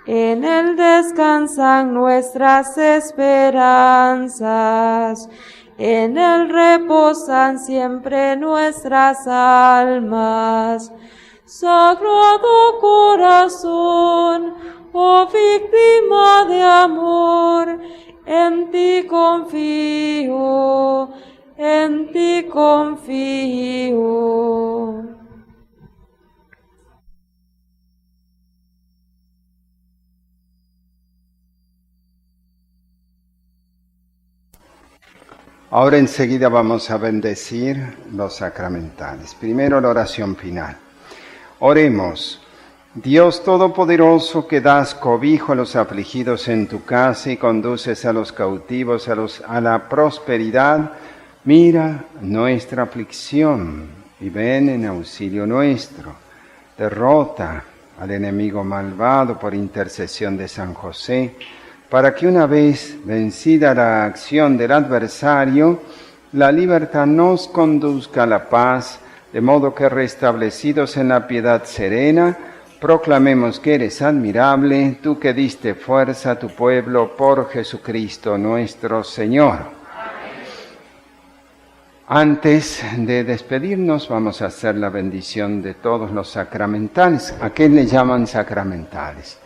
En él descansan nuestras esperanzas, en él reposan siempre nuestras almas. Sagrado corazón, oh víctima de amor, en ti confío, en ti confío. Ahora enseguida vamos a bendecir los sacramentales. Primero la oración final. Oremos. Dios Todopoderoso, que das cobijo a los afligidos en tu casa y conduces a los cautivos a la prosperidad, mira nuestra aflicción y ven en auxilio nuestro. Derrota al enemigo malvado por intercesión de San José, para que una vez vencida la acción del adversario, la libertad nos conduzca a la paz, de modo que restablecidos en la piedad serena, proclamemos que eres admirable, tú que diste fuerza a tu pueblo por Jesucristo nuestro Señor. Antes de despedirnos, vamos a hacer la bendición de todos los sacramentales. ¿A qué le llaman sacramentales?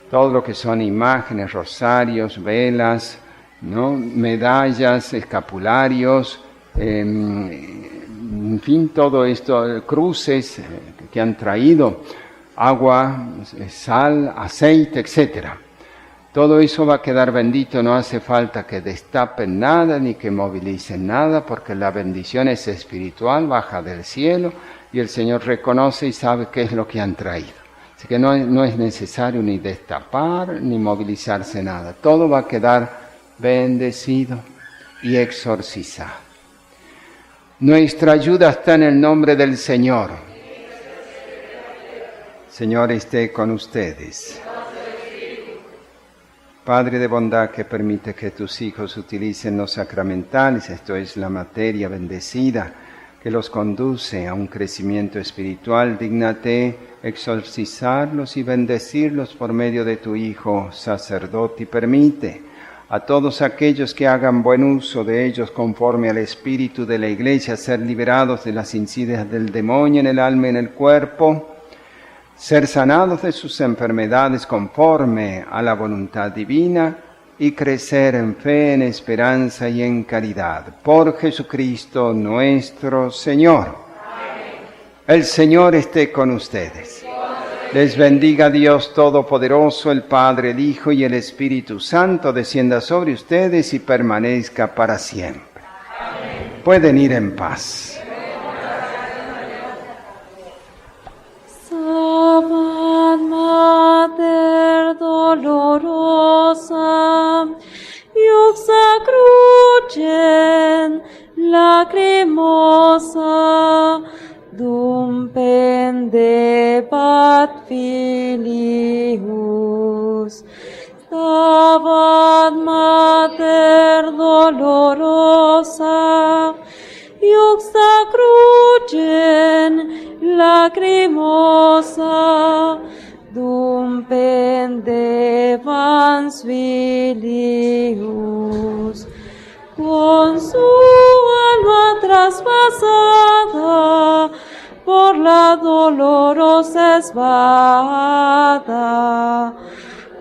Todo lo que son imágenes, rosarios, velas, ¿no? Medallas, escapularios, en fin, todo esto, cruces que han traído, agua, sal, aceite, etc. Todo eso va a quedar bendito, no hace falta que destapen nada ni que movilicen nada, porque la bendición es espiritual, baja del cielo, y el Señor reconoce y sabe qué es lo que han traído. Así que no es necesario ni destapar ni movilizarse nada. Todo va a quedar bendecido. y exorcizad. Nuestra ayuda está en el nombre del Señor. Señor esté con ustedes. Padre de bondad que permite que tus hijos utilicen los sacramentales, esto es la materia bendecida, que los conduce a un crecimiento espiritual, dígnate exorcizarlos y bendecirlos por medio de tu Hijo sacerdote, y permite a todos aquellos que hagan buen uso de ellos conforme al espíritu de la Iglesia ser liberados de las insidias del demonio en el alma y en el cuerpo, ser sanados de sus enfermedades conforme a la voluntad divina y crecer en fe, en esperanza y en caridad. Por Jesucristo nuestro Señor. Amén. El Señor esté con ustedes. Les bendiga Dios Todopoderoso, el Padre, el Hijo y el Espíritu Santo, descienda sobre ustedes y permanezca para siempre. Amén. Pueden ir en paz. Stabat Mater dolorosa, iuxa crucem lacrimosa, dum pendebat filius. Stabat Mater dolorosa, iuxa crucem lacrimosa, dum pendebans filius. Con su alma traspasada por la dolorosa espada,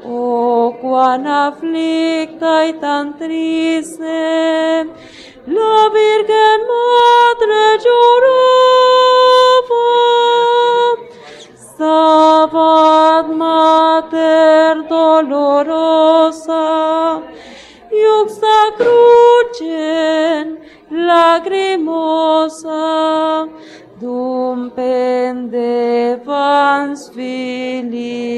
oh, cuán aflicta y tan triste la Virgen Madre lloraba. Stabat Mater dolorosa, iuxa crucem lacrimosa, dum pendebans filius.